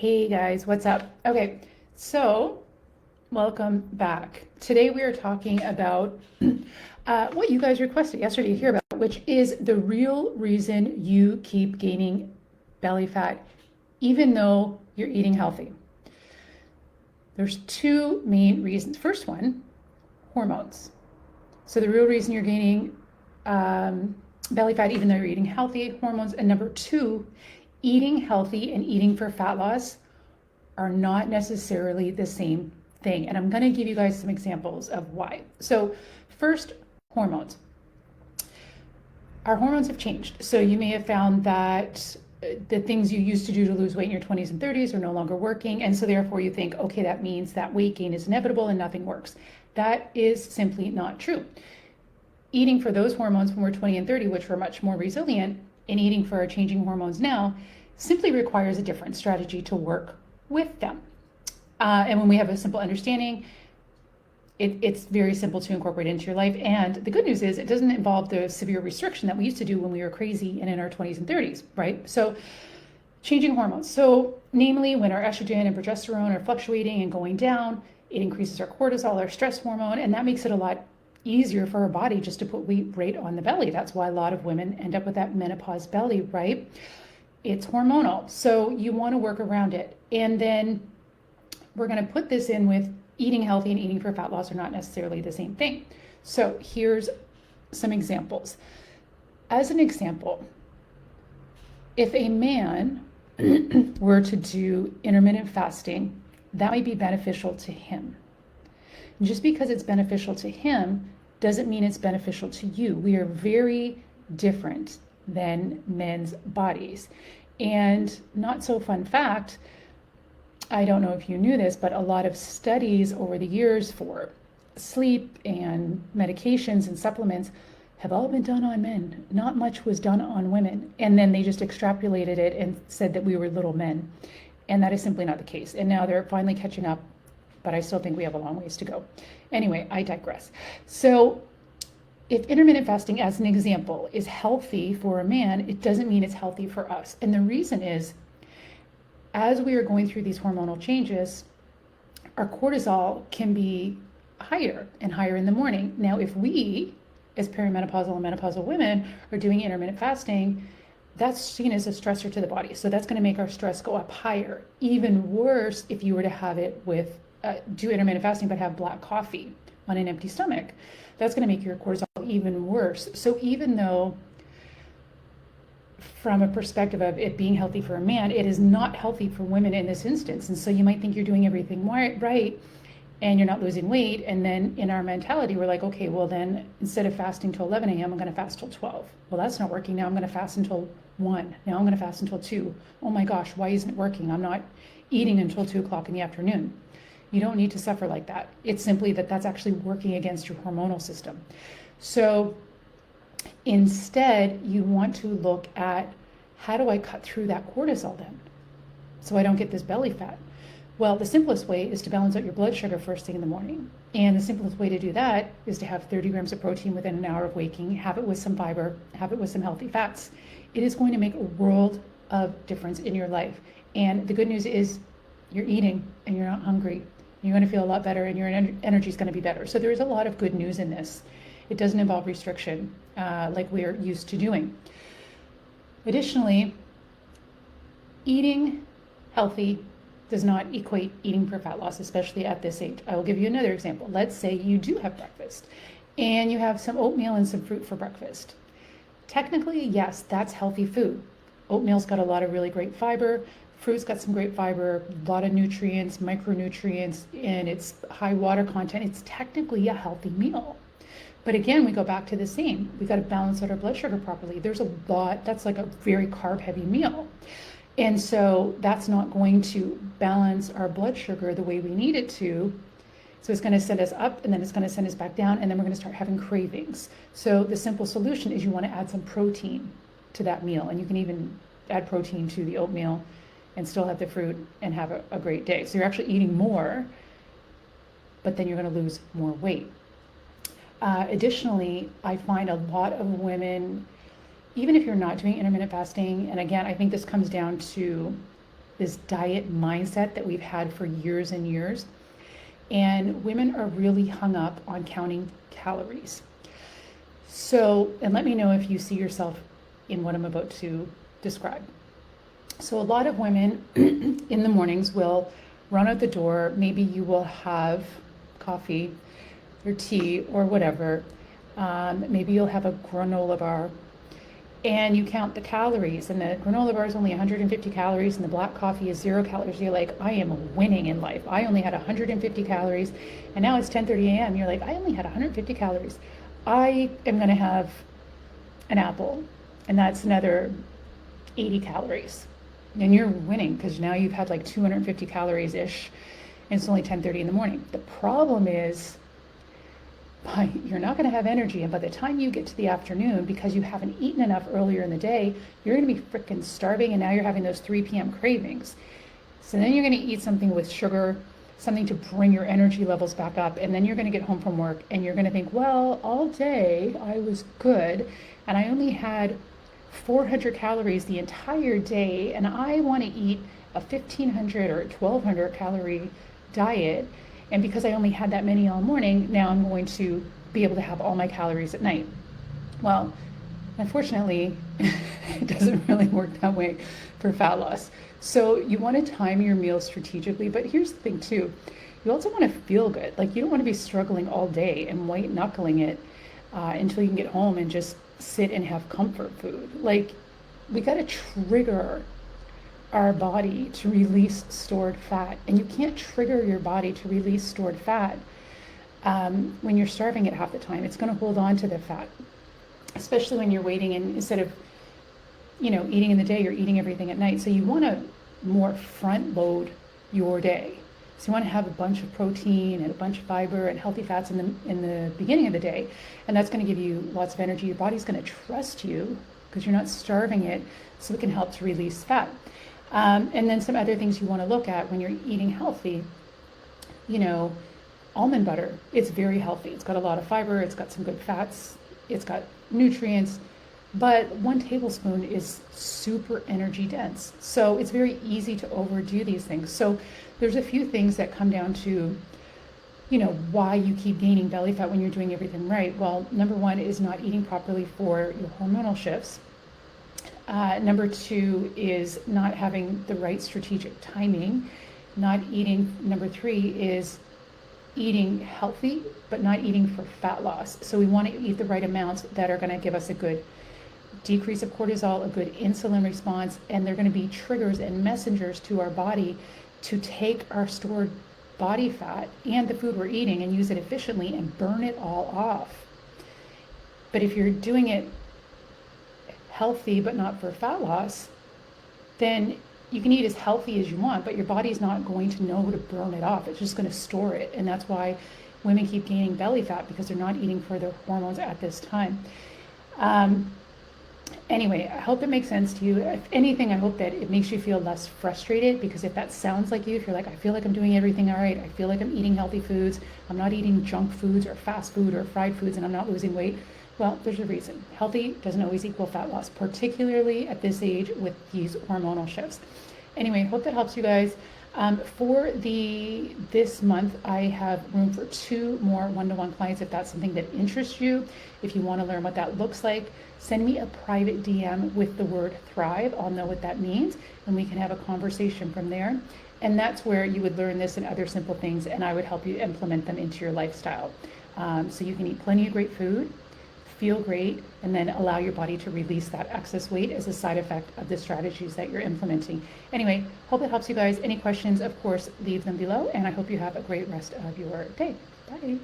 Hey guys, what's up? Okay, so welcome back. Today we are talking about what you guys requested yesterday to hear about, which is the real reason you keep gaining belly fat, even though you're eating healthy. There's two main reasons. First one, hormones. So the real reason you're gaining belly fat, even though you're eating healthy, hormones. And number two, eating healthy and eating for fat loss are not necessarily the same thing. And I'm going to give you guys some examples of why. So first, hormones. Our hormones have changed. So you may have found that the things you used to do to lose weight in your 20s and 30s are no longer working. And so therefore you think, okay, that means that weight gain is inevitable and nothing works. That is simply not true. Eating for those hormones when we're 20 and 30, which were much more resilient, and eating for our changing hormones now simply requires a different strategy to work with them. And when we have a simple understanding, it's very simple to incorporate into your life. And the good news is it doesn't involve the severe restriction that we used to do when we were crazy and in our 20s and 30s, right? So changing hormones. So namely, when our estrogen and progesterone are fluctuating and going down, it increases our cortisol, our stress hormone, and that makes it a lot easier for our body just to put weight right on the belly. That's why a lot of women end up with that menopause belly, right? It's hormonal. So you want to work around it. And then we're going to put this in with eating healthy and eating for fat loss are not necessarily the same thing. So here's some examples. As an example, if a man were to do intermittent fasting, that might be beneficial to him. Just because it's beneficial to him doesn't mean it's beneficial to you. We are very different than men's bodies. And not so fun fact, I don't know if you knew this, but a lot of studies over the years for sleep and medications and supplements have all been done on men. Not much was done on women. And then they just extrapolated it and said that we were little men. And that is simply not the case. And now they're finally catching up, but I still think we have a long ways to go. Anyway, I digress. So if intermittent fasting, as an example, is healthy for a man, it doesn't mean it's healthy for us. And the reason is, as we are going through these hormonal changes, our cortisol can be higher and higher in the morning. Now, if we, as perimenopausal and menopausal women, are doing intermittent fasting, that's seen as a stressor to the body. So that's going to make our stress go up higher. Even worse if you were to have it with, do intermittent fasting, but have black coffee on an empty stomach. That's going to make your cortisol even worse. So even though from a perspective of it being healthy for a man, it is not healthy for women in this instance. And so you might think you're doing everything right and you're not losing weight. And then in our mentality, we're like, okay, well then instead of fasting till 11 a.m., I'm going to fast till 12. Well, that's not working. Now I'm going to fast until 1. Now I'm going to fast until 2. Oh my gosh, why isn't it working? I'm not eating until 2 o'clock in the afternoon. You don't need to suffer like that. It's simply that that's actually working against your hormonal system. So instead, you want to look at, how do I cut through that cortisol then so I don't get this belly fat? Well, the simplest way is to balance out your blood sugar first thing in the morning. And the simplest way to do that is to have 30 grams of protein within an hour of waking, have it with some fiber, have it with some healthy fats. It is going to make a world of difference in your life. And the good news is you're eating and you're not hungry. You're going to feel a lot better and your energy is going to be better. So there is a lot of good news in this. It doesn't involve restriction like we're used to doing. Additionally, eating healthy does not equate eating for fat loss, especially at this age. I will give you another example. Let's say you do have breakfast and you have some oatmeal and some fruit for breakfast. Technically, yes, that's healthy food. Oatmeal's got a lot of really great fiber. Fruit's got some great fiber, a lot of nutrients, micronutrients, and it's high water content. It's technically a healthy meal. But again, we go back to the same. We got to balance out our blood sugar properly. There's a lot, that's like a very carb heavy meal. And so that's not going to balance our blood sugar the way we need it to. So it's going to send us up and then it's going to send us back down and then we're going to start having cravings. So the simple solution is you want to add some protein to that meal. And you can even add protein to the oatmeal and still have the fruit and have a great day. So you're actually eating more, but then you're going to lose more weight. Additionally, I find a lot of women, even if you're not doing intermittent fasting, and again, I think this comes down to this diet mindset that we've had for years and years. And women are really hung up on counting calories. So, and let me know if you see yourself in what I'm about to describe. So, a lot of women in the mornings will run out the door. Maybe you will have coffee or tea or whatever. Maybe you'll have a granola bar and you count the calories, and the granola bar is only 150 calories and the black coffee is 0 calories. You're like, I am winning in life. I only had 150 calories and now it's 10:30 a.m. You're like, I only had 150 calories. I am going to have an apple and that's another 80 calories. And you're winning because now you've had like 250 calories ish and it's only 10:30 in the morning. The problem is you're not going to have energy, and by the time you get to the afternoon, because you haven't eaten enough earlier in the day, you're going to be freaking starving, and now you're having those 3 p.m. cravings. So then you're going to eat something with sugar, something to bring your energy levels back up, and then you're going to get home from work and you're going to think, well, all day I was good and I only had 400 calories the entire day, and I want to eat a 1,500 or 1,200 calorie diet, and because I only had that many all morning, now I'm going to be able to have all my calories at night. Well, unfortunately, it doesn't really work that way for fat loss. So you want to time your meals strategically, but here's the thing too. You also want to feel good. Like, you don't want to be struggling all day and white knuckling it until you can get home and just sit and have comfort food. Like, we got to trigger our body to release stored fat, and you can't trigger your body to release stored fat when you're starving it half the time. It's going to hold on to the fat, especially when you're waiting, and instead of eating in the day, you're eating everything at night. So you want to more front load your day. So you want to have a bunch of protein and a bunch of fiber and healthy fats in the beginning of the day, and that's going to give you lots of energy. Your body's going to trust you because you're not starving it, so it can help to release fat. And then some other things you want to look at when you're eating healthy, almond butter. It's very healthy. It's got a lot of fiber. It's got some good fats. It's got nutrients. But 1 tablespoon is super energy dense. So it's very easy to overdo these things. So there's a few things that come down to, why you keep gaining belly fat when you're doing everything right. Well, number 1 is not eating properly for your hormonal shifts. Number 2 is not having the right strategic timing, not eating. Number 3 is eating healthy, but not eating for fat loss. So we want to eat the right amounts that are going to give us a good decrease of cortisol, a good insulin response, and they're going to be triggers and messengers to our body to take our stored body fat and the food we're eating and use it efficiently and burn it all off. But if you're doing it healthy but not for fat loss, then you can eat as healthy as you want, but your body's not going to know to burn it off. It's just going to store it. And that's why women keep gaining belly fat, because they're not eating for their hormones at this time. Anyway, I hope it makes sense to you. If anything, I hope that it makes you feel less frustrated, because if that sounds like you, if you're like, I feel like I'm doing everything all right, I feel like I'm eating healthy foods, I'm not eating junk foods or fast food or fried foods, and I'm not losing weight, well, there's a reason. Healthy doesn't always equal fat loss, particularly at this age with these hormonal shifts. Anyway, hope that helps you guys. For this month, I have room for 2 more one-to-one clients. If that's something that interests you, if you want to learn what that looks like, send me a private DM with the word thrive. I'll know what that means, and we can have a conversation from there. And that's where you would learn this and other simple things, and I would help you implement them into your lifestyle. So you can eat plenty of great food, feel great, and then allow your body to release that excess weight as a side effect of the strategies that you're implementing. Anyway, hope it helps you guys. Any questions, of course, leave them below, and I hope you have a great rest of your day. Bye.